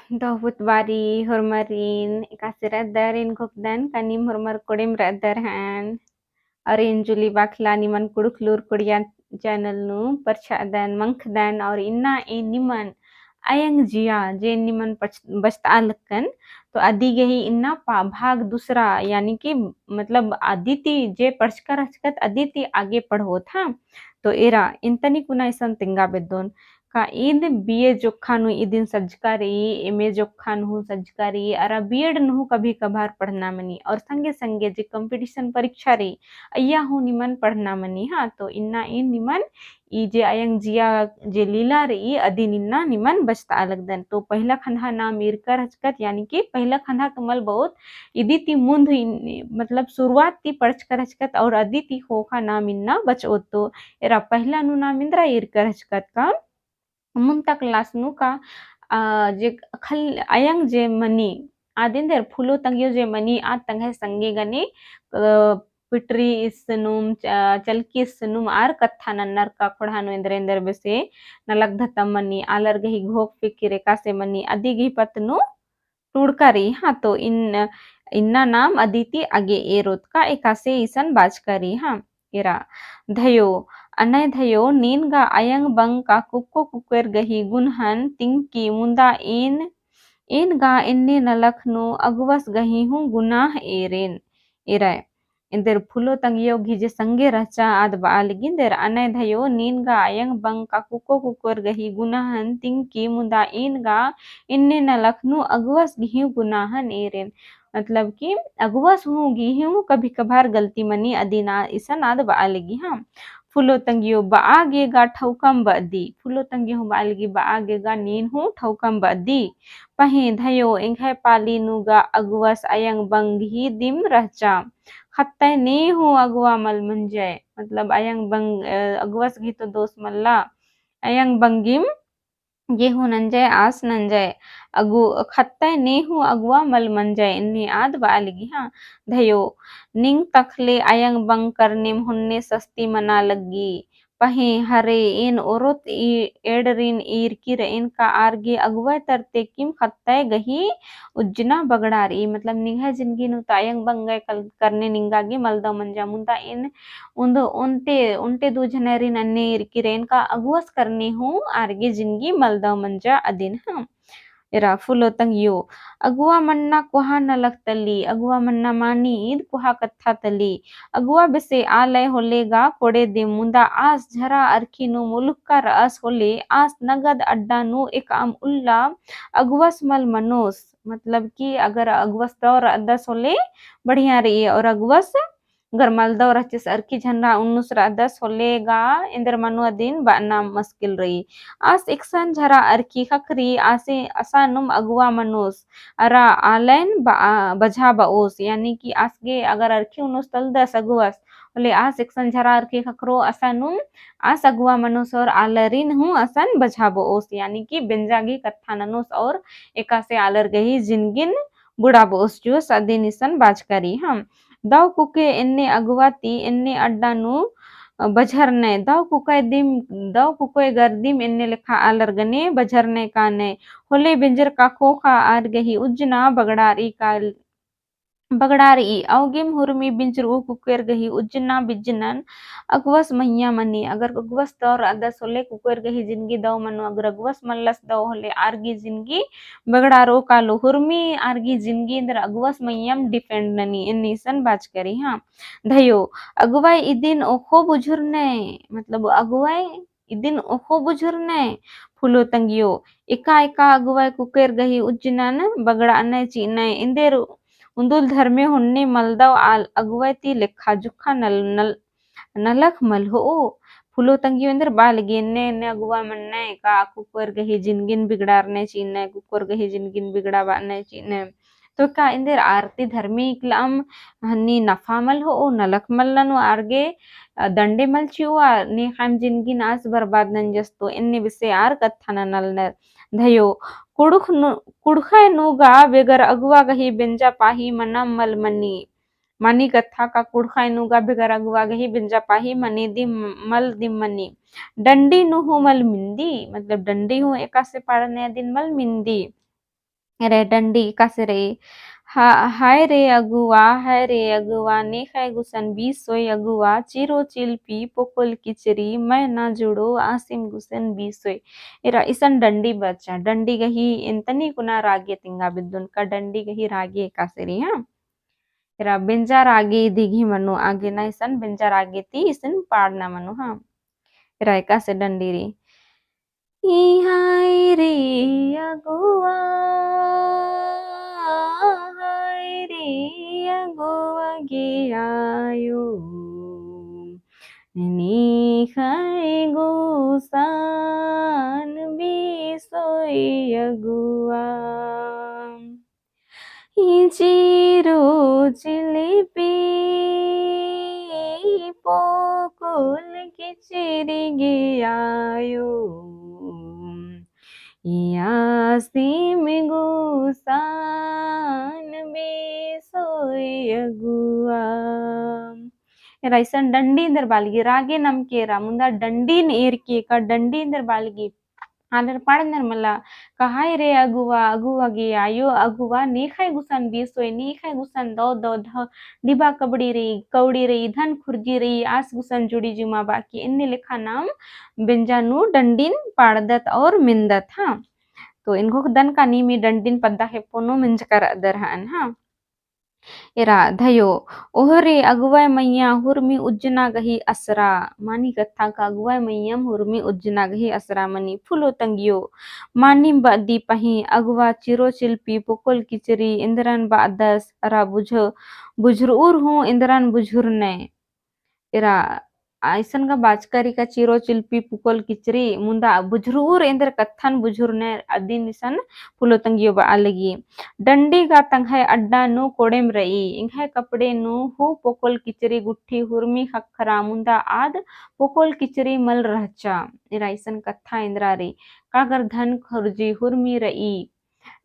Dohbut-bari hormarin ikasirat darin gokdan kanim hormar kodim radarhan arin juli bakla niman kuduklur kudian channel nu percaadan mangkdan और इन्ना ए निमन ayang जिया जे निमन बचतालकन तो अदिगे ही इन्ना भाग दूसरा यानी कि मतलब अदिति जे पढ़कर हचकत अदिति आगे पढ़ो था तो एरा इंतनी कुना इसन तिंगा बेदोन का ईद बीए जोखानु इदिन सज्जकारी एमए जोखानु सज्जकारी अरा बीएड नु कभी कभार पढ़ना मनी और संगे संगे जे कंपटीशन परीक्षा रे अय्या हूँ निमन पढ़ना मनी हाँ तो इन्ना इन निमन ई जे अयंग जिया जे लीला रे ई अदिन इन्ना निमन बचता अलगदन तो पहला खंधा नाम इरकर हचकत यानी कि पहला खंधा कमल बहुत इदी ती मुंद मतलब शुरुआत ती पढ़कर हचकत और अदी ती होखा नाम इन्ना बचो तो एरा पहला नु नाम इंद्रा इरकर हचकत का munta kelas nuka je khal ayang je mani adin der phulo tangyo je mani a tanghe sange gani पिटरी इसनुम चलकी इसनुम आर कत्था नन्नर का खोड़ानो इंद्रेंद्र बेसे नलक धतम मनी आलर गही घोक फिकिरे कासे मनी अदिगी पतनु टूड़कारी हाँ तो इन्ना नाम अदिति आगे एरोत का एकासे ईसन बाजकारी हाँ एरा धयो अनय धयो नीन गा अयंग बंग का कुक्को कुकर गही गुनहन तिंकी मुंदा इन गा इन्ने नलखनु अगवस गही हूँ गुनाह एरेन एरा इंदर फुलो तंगियो घिजे संगे रचा आद बाल गिंदर अनय धयो नीन गा अयंग बंग का कुक्को कुकर गही गुनाहन तिंकी मुंदा इन गा इन्ने न लखनऊ अगवस घी गुनाहन एरेन मतलब कि अगवस हूँ घी हूँ कभी कभार गलती मनी अदीना इसन आद बालगी हाँ फुलो तंगियो बाआगेगा ठौकम बदी फुलो तंगियो बालगी बाआगेगा नीन हूँ ठौकम बदी पही धयो इंघे पाली नुगा अगवस अयंग बंगी दिम रहचा खत्ते ने हूँ अगवा मल मंजय मतलब अयंग बंग अगवस घी तो दोस्त मल्ला अयंग बंगिम गेहूं नंजय आस नंजय अगु खत्ते नेहु अगुआ मल मंजय इन्नी आद बालगी हाँ धयो निंग तखले अयंग बंग करने हुन्ने सस्ती मना लगी पहे हरे इन औरत एडरिन ईर किर इनका आरगे अगुआ तरते किम खत्ते गही उज्जना बगड़ारी मतलब निंगा जिंदगी नु तायंग बंगय करने निंगागे मलदा मंजा मुंदा इन उंदो उनते उनते दो जनरी नन्ने इरकिरेन का अगुवस करने हूँ आरगे जिंदगी मलदा मंजा अदिन हाँ इरा फुलो तंगियो अगुआ मन्ना कुहा न लगतली अगुआ मन्ना मानी ईद कुहा कत्था तली अगुआ बिसे आलय होलेगा कोड़े दे मुंदा आस झरा अरखी नु मुलुक का रस होले आस नगद अड्डा नु एक आम उल्ला अगुवस मल मनोस मतलब कि अगर अगुवस दौर अदस होले बढ़िया रही और अगुवस गरमालदा और अच्छे अरकी झंडा उन्नुस दस होलेगा इंदर मनु दिन बाना मुश्किल रही आस इक्सन झरा अरकी खखरी आसे असानुम अगुआ मनुस अरा आलैन बझा बाओस यानी कि आसगे अगर अरकी उन्नुस तल दस अगुआस बोले आस इक्सन झरा अरकी खखरो असानुम आस अगुआ मनुस और आलरिन हूँ असन बझा बाओस यानी कि बेंजागी कत्था ननुस और एकासे आलर गही जिनगिन बुढ़ा बोस जो सदी निसन बाजकरी हम दाव कुके इन्ने अगवाती इन्ने अड्डानु बझरने दाव कुकोय गर्दिम इन्ने लिखा आलरगने बझरने काने होले बिंजर का खोखा आर गही उज्जना बगड़ारी का बगड़ारी अवगिम हुरमी बिंचरू कुकर गही उज्जना बिज्जनन अगवस मैया मनी अगर अगवस दौर अदस होले कुकर गही जिंदगी दव मनु अगर अगवस मल्लस दव होले आरगी जिंदगी बगड़ारो कालो हुरमी आरगी जिंदगी इंदर अगवस मैयम डिपेंड ननी इन्नीसन बाज करी हाँ धयो अगवाई इदिन ओखो बुझुरने मतलब अगवाई इदिन ओखो बुझुरने फुलो तंगियो एका एका अगवाई कुकर गही उज्जनन बगड़ाने चीने इंदेर उंदुल धर्मे हुन्ने मलदव अगवती लेखा जुखा नलख मलहो फुलो तंगी अंदर बाल गेन्ने ने अगुआ मन्ने का कुकर गही जिनगिन बिगड़ारने चीने कुकर गही जिनगिन बिगड़ा बाने चीने तो का इंदर आरती धर्मी इकलाम हन्नी नफा मल हो नलख मल्लनु आरगे दंडे मल चिवा ने खाम जिनगी नास बर्बाद नंजस तो इन्ने बिसे आर कत्था नल धयो कुड़खै नुगा बेगर अगुआ गही बेंजा पाही मनम मल मनी मनी कथा का कुड़खै नुगा बेगर अगुआ गही बेंजा पाही मनी दी मल दिम मनी डंडी नुहु मल मिंदी मतलब डंडी हूँ एका से पढ़ने दिन मल मिंदी रे डंडी कसरे हाय रे अगुआ नेखाय गुसन बीस सोय अगुआ चिरो चिल्पी पोकोल किचरी मैं ना जुड़ो आसिम गुसन बीस सोय इरा इसन डंडी बच्चा डंडी गही इंतनी कुना रागे तिंगा बिद्दुन का डंडी गही रागे कासेरी हाँ इरा बेंजार आगे दिघी मनु आगे ना इसन बेंजार आगे ती इसन पाड़ना मनु हाँ इरा एका से डंडी री हाय रे अगुआ हाय रे अगुआ गे आयो नी खाए गुसान बिसोय अगुआ चिरो चिलिपी पोकुल किचिरी गियायो यासिम गुसान बेसोय अगुआ रैसन डंडी इंदर बालगी रागे नमकेरा मुंदा डंडी नेरके का डंडी इंदर बालगी आदर पाड़नर मला कहाय रे अगुआ अगुआ गे आयो अगुआ नीखाय गुसन बीसोय नीखाय गुसन दो दो ध डिबा कबड़ी रे कौड़ी रे धन खुर्जी रे आस गुसन जुड़ी जुमा बाकी इन्ने लिखा नाम बिंजानु डंडीन पाड़दत और मिंदत हाँ तो इनको दन का नीमी डंडीन पद्दा है पोनो मिंज कर अदर हान हाँ इरा धयो ओहरे अगुवाय मैया हुरमी उज्जना गही असरा मानी कथा का अगुवाय मैयम हुरमी उज्जना गही असरा मनी फुलो तंगियो मानी बदी पही अगुवा चिरो चिल्पी पुकुल किचरी इंद्रन बादस अरा बुझुर हूँ इंद्रन बुझुर ने इरा ऐसन का बाजकारी का चिरो चिल्पी पुकोल किचरी मुंदा बुझरूर इंदर कत्थन बुझुरने अदी निसन फुलो तंगियो बा अलगी डंडी का तंगहाय अड्डा नु कोडेम रई इंघाय कपड़े नु हु पोकोल किचरी गुट्ठी हुरमी खखरा मुंदा आद पोकोल किचरी मल रहचा इरा ऐसन कत्था इंद्रा रे कागर धन खरजी हुरमी रई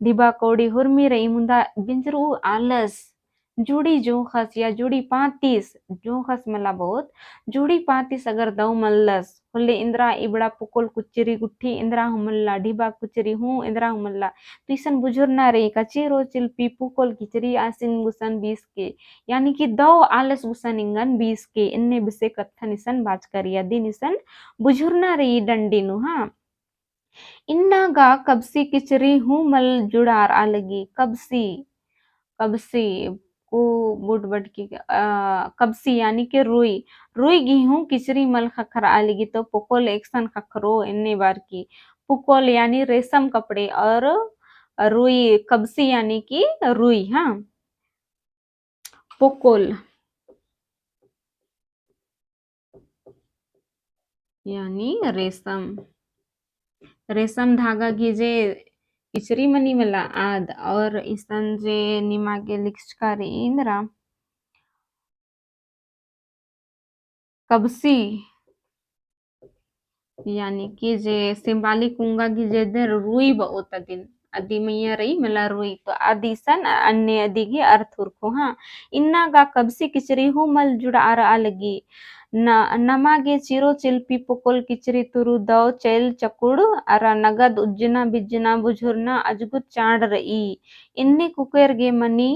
दिबा कौड़ी हुरमी रई मुंदा बिंजरू आलस जुड़ी जोखस या जुड़ी पातीस जोखस मला बहुत जुड़ी पातीस अगर दऊ मल्लस होले इंद्रा इबड़ा पुकोल कुच्चरी गुट्ठी इंद्रा हुमल्ला ढिबा कुच्चरी हूँ इंद्रा हुमल्ला तो इसन बुजुर ना रे कचेरो चिल्पी पुकोल किचरी आसिन गुसन 20 के यानी कि दो आलस गुसन इंगन 20 के इन्ने बिसे कत्थन इसन बाज करिया दिन इसन बुजुर ना रे डंडी नु हाँ इन्नागा कबसी किचरी हूँ मल जुड़ार आलगी कबसी कबसी को बुट बट की कबसी यानी कि रुई रुई गेहूं किचरी मल खखर आलेगी तो पुकोल एक्सन खखरो इन्ने बार की पुकोल यानी रेशम कपड़े और रुई कबसी यानी कि रुई हाँ पुकोल यानी रेशम रेशम धागा गिजे किचरी मनी मला आद और इसन जे निमागे लिखकारी इंद्रा कबसी यानी कि जे सिंबालिक कुंगा की जे दे रुई बहुत दिन अदी मैया रही मला रुई तो आदि सन अन्य अदी की अर्थ उर्को हाँ इन्ना गा कबसी किचरी हूँ मल जुड़ा आ रहा लगी नमागे चिरो चिल्पी पुकुल किचरी तुरु दव चैल चकुड़ अरा नगद उज्जना बिज्जना बुझुरना अजगुत चांड रही इन्ने कुकेर गे मनी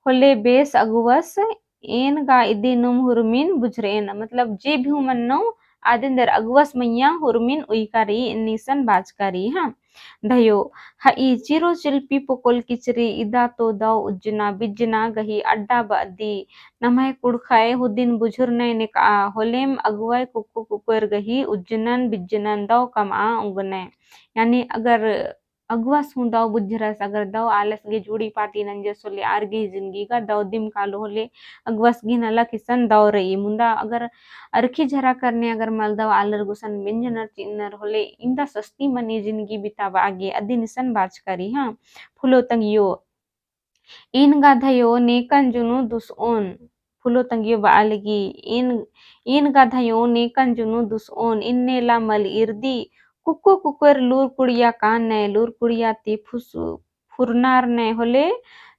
होले बेस अगुवस एन गा इदी नुम हुरमिन बुझरेन मतलब जे भी मन्नो आदिंदर अगवस मैया हुरमिन उइकारी इन्नीसन बाजकारी हाँ धयो हई चिरो चिल्पी पुकुल किचरी इदा तो दव उज्जना बिज्जना गही अड्डा बदी नमय कुड़खाए हुदिन बुझुर ने निका होलेम अगवाय कुकु कुकर गही उज्जनन बिज्जनन दव कमा उगने यानी अगर अगवास हूँ दव बुझरस अगर दव आलस गे जुड़ी पाती नंजे सोले आरगे जिंदगी का दव दिम कालो होले अगवास गिन अलग किसन दव रही मुंदा अगर अरखी झरा करने अगर मलदव आलर गुसन व्यंजनर चिन्नर होले इंदा सस्ती मनी जिंदगी बितावा आगे अदी निसन बाज करी हाँ फुलो तंगियो इन गाधयो नेकन जुनु दुसओन फुलो तंगियो बालगी इन गाधयो नेकन जुनु दुसओन इन्ने ला मल इर्दी कुक्को कुकर लूर कुड़िया कान ने लूर कुड़िया ती फुरनार ने होले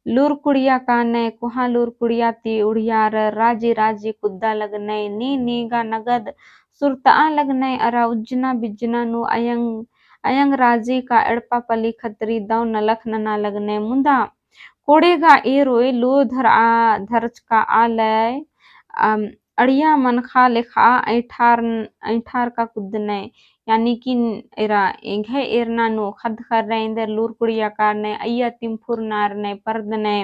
लूर कुड़िया कान ने कुहा लूर कुड़िया ती उड़ियार राजी राजी कुद्दा लगने नी गा नगद सुरता लगने अरा उज्जना बिज्जना नु अयंग अयंग राजी का एड़पा पली खतरी दौ नलख नना लगने मुंदा कोड़ेगा ए रोय लो धरच का आलय अड़िया मनखा लेखा ऐठार का कुदने यानी कि एरा एघे एरना नो खद कर रहे इंदर लूर कुड़िया कारने अय्या तिमफुर नारने परदने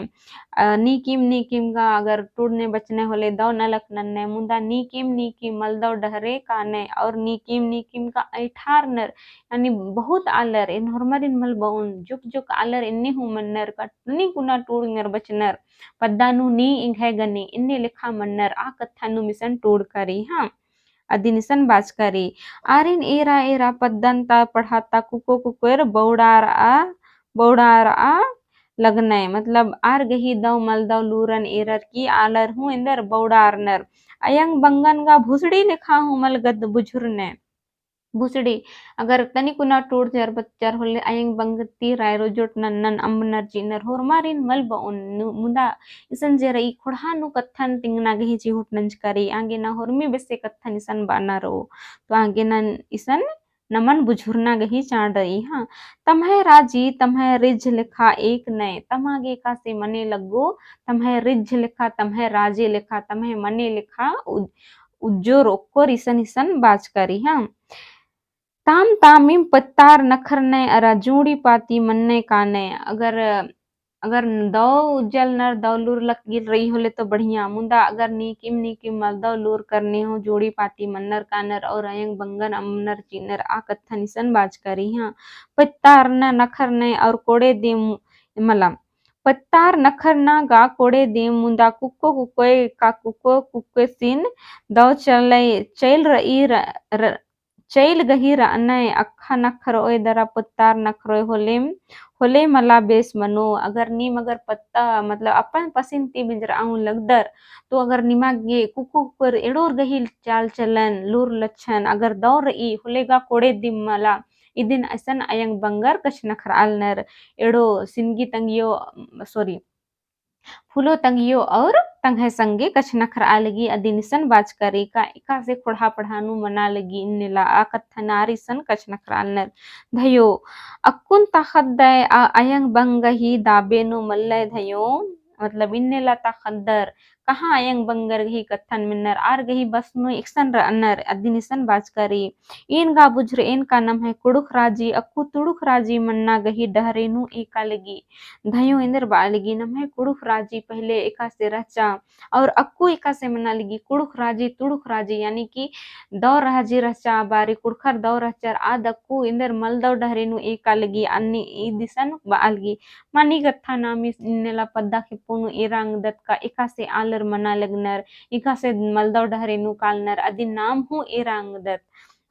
नीकिम का अगर टूटने बचने होले दौ नलक नन्ने मुंदा नीकिम मलदौ डहरे काने और नीकिम का ऐठार नर यानी बहुत आलर इन हरमरिन मल बउन जुक आलर इन्नी हूँ मन्नर कटनी कुना टूड़ नर बचनर पद्दानु नी इंघे गनी इन्नी लिखा मन्नर आ कथानु मिसन टूड़ करी हाँ अदिनिसन बाजकरी आरिन एरा पद्दंता पढ़ाता कुकोर बौडार आ लगने मतलब आर गही दव मलदव लूरन एरर की आलर हूँ इंदर बौडार नर अयंग बंगन गा भुसड़ी लिखा हूँ मलगद बुझुरने भुसड़ी अगर तनी कुना टूट जर बच्चर होले अयंग बंगती रायरो जोट नन्नन अम्बनर जीनर होर मारिन मल बउन मुदा इसन जे रई खुड़हानु कत्थन तिंगना गही जी हुट नंज करी आगे ना होरमी बेसे कत्थन इसन बाना रो तो आगे ना इसन नमन बुझुरना गही चांड रही हाँ तम्हे राजी तम्हे रिझ लिखा एक नए तमागे का से मने लगो तम्हे रिझ लिखा तम्हे राजे लिखा तम्हे मने लिखा उज्जो रोको इसन इसन बाज करी हाँ ताम तामीम पत्तार नखरने अरा जूड़ी पाती मन्ने काने अगर दौ उज्जल नर दौ लूर लक गिर रही होले तो बढ़िया मुंदा अगर नीकिम मल दौ लूर करने हो जोड़ी पाती मन्नर कानर और अयंग बंगन अमनर चीनर आ कत्थन इसन बाज करी हाँ पत्तार न नखरने और कोड़े दे मलम पत्तार नखरना गा कोड़े दे मुंदा कुक्को सिन दौ चल रही चैल गही रअनय अक्खा नखरोय दरा पत्तार नखरोय होले मला बेस मनो अगर नीम अगर पत्ता मतलब अपन पसिंती बिजराऊं लगदर तो अगर निमागे कुकु पर एड़ोर गही चाल चलन लूर लच्छन अगर दौर ई होलेगा कोड़े दिम मला इदिन असन अयंग बंगर कछ नखराल नर एड़ो सिनगी तंगियो सॉरी फूलो तंगियो और तंगे संगे कछ नखर आलगी अदिनिसन बाज करे का एका से खुड़ा पढ़ानु मना लगी इन्नेला आ कथनारिसन कछ नखरालनर धयो अक्कुन ताखद्दय आ अयंग बंगही दाबेनु मल्लय धयो मतलब इन्नेला ताखद्दर कहाँ अयंग बंगर गही कथन मिन्नर आर गही बसनु एक्सन रअनर अदिनिसन बाज करी इन गा बुझर इन का नम है कुड़ुख राजी अक्कु तुड़ुख राजी मन्ना गही डहरेनु एका लगी धयो इंदर बालगी नम है कुड़ुख राजी पहले एका से रचा और अक्कू एका से मना लगी कुड़ुख राजी तुड़ुख राजी यानी कि दौ राजी रचा बारी कुड़खर दौ रचर आद अक्कू इंदर मल दौ डहरेनु एका लगी अन्नी ई दिसन बालगी मानी गत्था नामी नेला पद्दा के पुनु एरांग दत का एका से आलर मना लगनर एका से मलदौ डहरेनु कालनर अदि नाम हूँ एरांग दत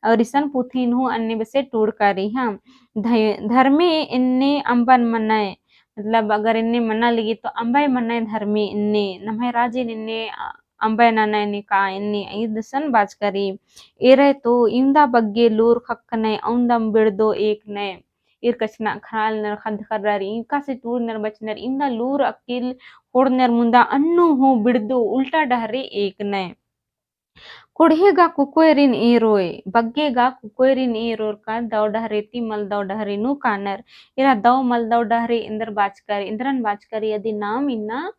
और इसन पुथीन हूँ अन्य बसे टूड़ करी हाँ धर्मे इन्ने अंबन मनाए मतलब अगर इन्ने मना लगी तो अंबाई मनाए धर्मे इन्ने नम्हे राजे इन्ने अंबाई नाना इन्ने का इन्ने दसन बाज करी एरे तो इंदा बग्गे लूर खक्कने औंदम बिड़दो एक ने इर कचना खराल नर खद खर्रारी इंका से टूर नर बचनर इंदा लूर अकिल होड़नर मुंदा अन्नु हो बिड़दो उल्टा डहरे एक ने कुड़हेगा कुकोयरिन एरोय बग्गेगा कुकोयरिन एरोर का दौ डहरेती मल दौ डहरेनु कानर इरा दौ मल दौ डहरे इंदर बाजकर इंद्रन बाजकर यदि नाम इन्ना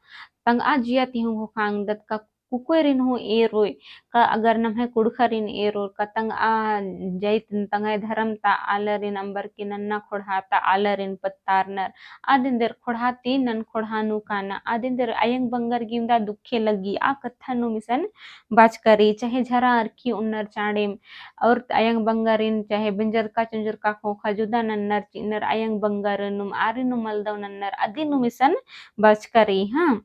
तंग आजिया तिहु खांग दत का कुकोयरिन हो एरोय का अगर नम है कुड़खरिन एरोर का तंग आ जैत तंग धर्म ता आलरिन अंबर के नन्ना खोड़हाता आलरिन पत्तारनर आदिंदर खोड़हाती नन खोड़हानु काना आदिंदर अयंग बंगर गिंदा दुखे लगी आ कथानु मिसन बाज करी चाहे झरा अरखी उन्नर चाड़ेम और अयंग बंगरिन चाहे बिंजर का चंजर का खोखा जुदा नन्नर चिन्नर अयंग बंगरनुम आरिनु मलदव नन्नर अदिनु मिसन बाज करी हाँ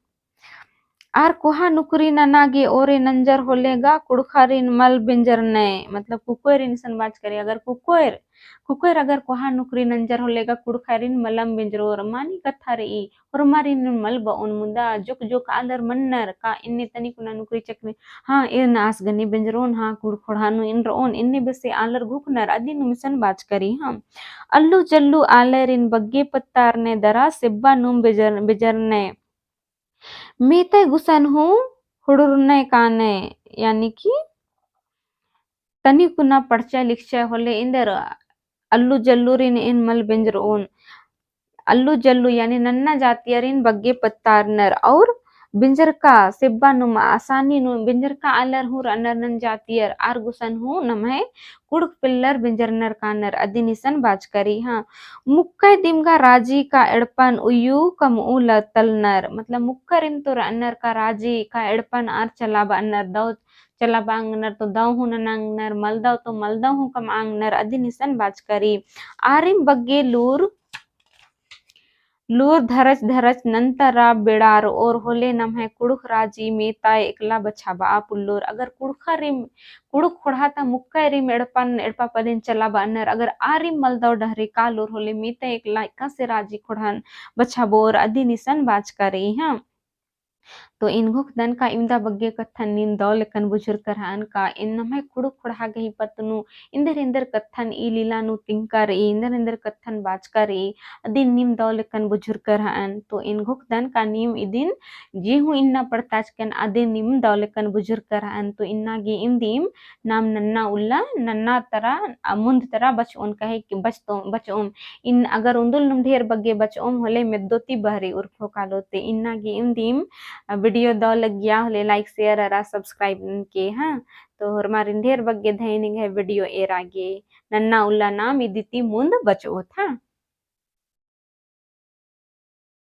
आर कोहा नुकरी ननागे ओरे नंजर होलेगा कुड़खारिन मल बिंजर ने मतलब कुकोर इंसान बाज करे अगर कुकोर अगर कोहा नुकरी नंजर होलेगा कुड़खारिन मलम बिंजरो और मानी कथा रे और मारिन मल बउन मुंदा जुक आदर मन्नर का इन्ने तनी कुना नुकरी चकने हाँ इन आस गनी बिंजरोन हाँ कुड़ खोड़ानु इन रोन इन्ने बसे आलर घुकनर अदी नुमिसन बाज करी हाँ अल्लू जल्लू आलर इन बग्गे पत्तार ने दरा सिब्बा नुम बिजरने मीते गुसन हूँ हुड़ुरने काने यानी कि तनी कुना पढ़चा लिखचा होले इंदर ಅಲ್ಲು ಜಲ್ಲೂರಿನ ಏನ್ ಮಲ್ ಬೆಂಜರೋನ್ ಅಲ್ಲು ಜಲ್ಲು यानी नन्ना जातियरिन बग्गे पत्तारनर और बिंजर का सिब्बा नुमा आसानी नु बिंजर का अलर हूँ रनर नन जातियर आर्गुसन हूँ नमहे कुड़क पिल्लर बिंजरनर कानर अधिनिसन बाजकरी हाँ मुक्का दिमगा राजी का एड़पन उयू कम उल तलनर मतलब मुक्का रिम तो रनर का राजी का एड़पन आर चला बानर दो चला बांगनर तो दव हूँ नंगनर मलदव तो मलदव हूँ कम आंगनर अधिनिसन बाजकरी आरिम बग्गे लूर लूर धरच धरच नंतरा बेड़ार और होले नमः कुड़ुख राजी मीता एकला बछाबा पुल्लोर अगर कुड़खा रिम कुड़ुख खुड़ाता मुक्का रिम एड़पन एड़पा पदिन चला बानर अगर आरिम मलदव डहरे कालोर होले मीता एकला इका से राजी खुड़ान बछाबोर अदी निसन बाज करे हाँ तो इन्गुक दन का इमदा बग्गे कत्थन नीम दौलकन बुजुर्ग करहान का इन नमः कुड़ुक खुड़ा गही पतनु इंदर इंदर कत्थन ई लीलानु तिंकर ई इंदर इंदर कत्थन बाजकर ई अदिन नीम दौलकन बुजुर्ग करहान तो इन्गुक दन का नीम इदिन जी हूँ इन्ना पड़ताच कन अदिन नीम दौलकन बुजुर्ग करहान तो इन्ना गी इंदीम नाम नन्ना उल्ला नन्ना तरा मुंद तरा बचओन कहे कि बचओम इन अगर उंदुल नुम ढेर बग्गे बचओम होले मेद्दोती बहरी उर्फो कालोते इन्ना गी इंदीम वीडियो दो लग गया होले लाइक शेयर अरा सब्सक्राइब के हाँ तो हमारे ढेर बग्गे धैनिंग है वीडियो एर आगे नन्ना उल्ला नाम इदिति मुंद बचो था।